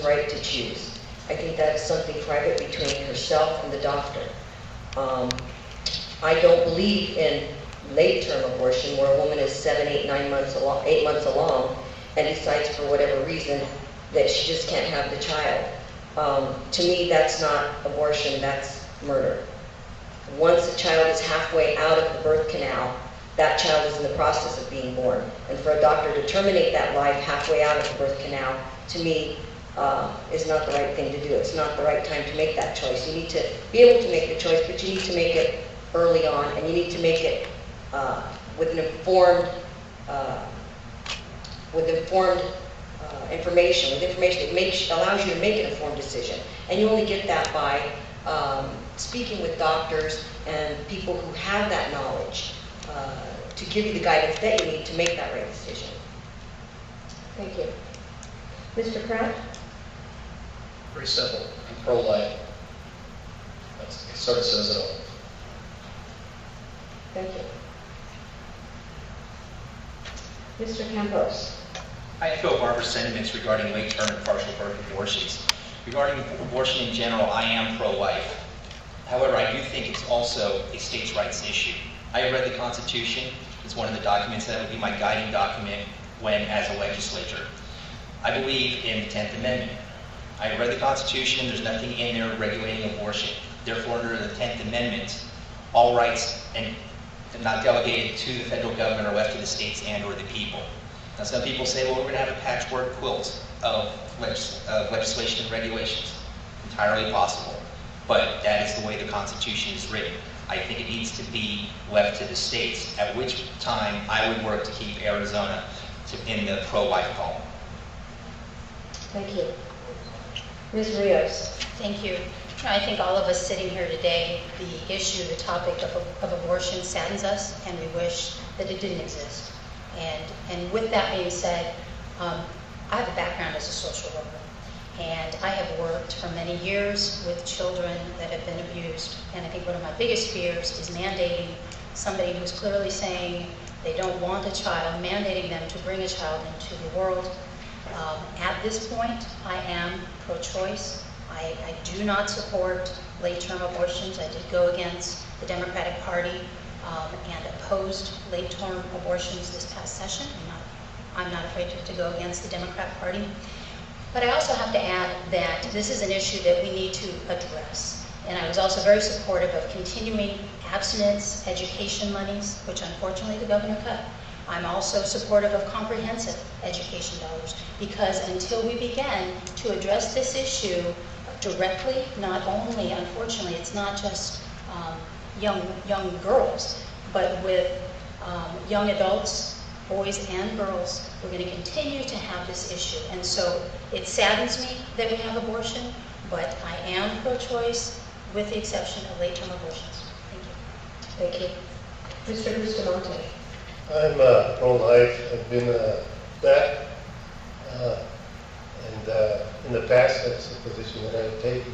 right to choose. I think that is something private between herself and the doctor. I don't believe in late-term abortion where a woman is 7, 8, 9 months along, 8 months along, and decides for whatever reason that she just can't have the child. To me, that's not abortion, that's murder. Once a child is halfway out of the birth canal, that child is in the process of being born. And for a doctor to terminate that life halfway out of the birth canal, to me, is not the right thing to do. It's not the right time to make that choice. You need to be able to make the choice, but you need to make it early on, and you need to make it with an informed, information that allows you to make an informed decision. And you only get that by speaking with doctors and people who have that knowledge to give you the guidance that you need to make that right decision. Thank you. Mr. Pratt? Very simple. I'm pro-life. It sort of says it all. Thank you. Mr. Campos? I echo Barbara's sentiments regarding late-term and partial birth abortions. Regarding abortion in general, I am pro-life. However, I do think it's also a states' rights issue. I have read the Constitution. It's one of the documents that would be my guiding document when as a legislator. I believe in the 10th Amendment. I read the Constitution. There's nothing in there regulating abortion. Therefore, under the 10th Amendment, all rights and not delegated to the federal government are left to the states and or the people. Now, some people say, well, we're going to have a patchwork quilt of legislation and regulations. Entirely possible. But that is the way the Constitution is written. I think it needs to be left to the states, at which time I would work to keep Arizona in the pro-life column. Thank you. Ms. Rios? Thank you. I think all of us sitting here today, the issue, the topic of abortion saddens us, and we wish that it didn't exist. And with that being said, I have a background as a social worker, and I have worked for many years with children that have been abused. And I think one of my biggest fears is mandating somebody who's clearly saying they don't want a child, mandating them to bring a child into the world. At this point, I am pro-choice. I do not support late-term abortions. I did go against the Democratic Party and opposed late-term abortions this past session. I'm not afraid to go against the Democrat Party. But I also have to add that this is an issue that we need to address. And I was also very supportive of continuing abstinence education monies, which unfortunately the governor cut. I'm also supportive of comprehensive education dollars, because until we begin to address this issue directly, not only, unfortunately, it's not just young girls, but with young adults, boys and girls, we're going to continue to have this issue. And so it saddens me that we have abortion, but I am pro-choice with the exception of late-term abortions. Thank you. Thank you. Mr. Bustamante? I'm pro-life. I've been that, and in the past, that's the position that I've taken.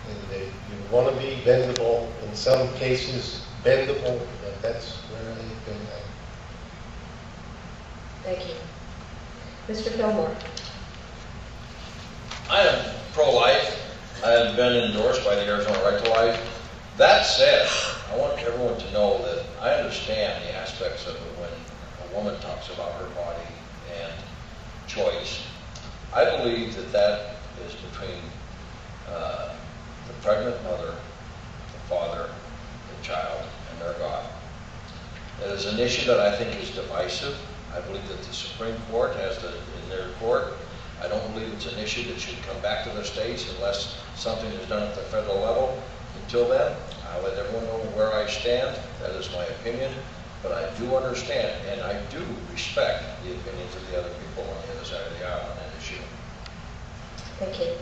And you want to be bendable. In some cases, bendable, but that's where I've been at. Thank you. Mr. Fillmore? I am pro-life. I have been endorsed by the Arizona Right to Life. That said, I want everyone to know that I understand the aspects of it when a woman talks about her body and choice. I believe that is between the pregnant mother, the father, the child, and their God. It is an issue that I think is divisive. I believe that the Supreme Court has to, in their court, I don't believe it's an issue that should come back to the states unless something is done at the federal level. Until then, I'll let everyone know where I stand. That is my opinion. But I do understand and I do respect the opinions of the other people on the other side of the aisle on that issue. Thank you.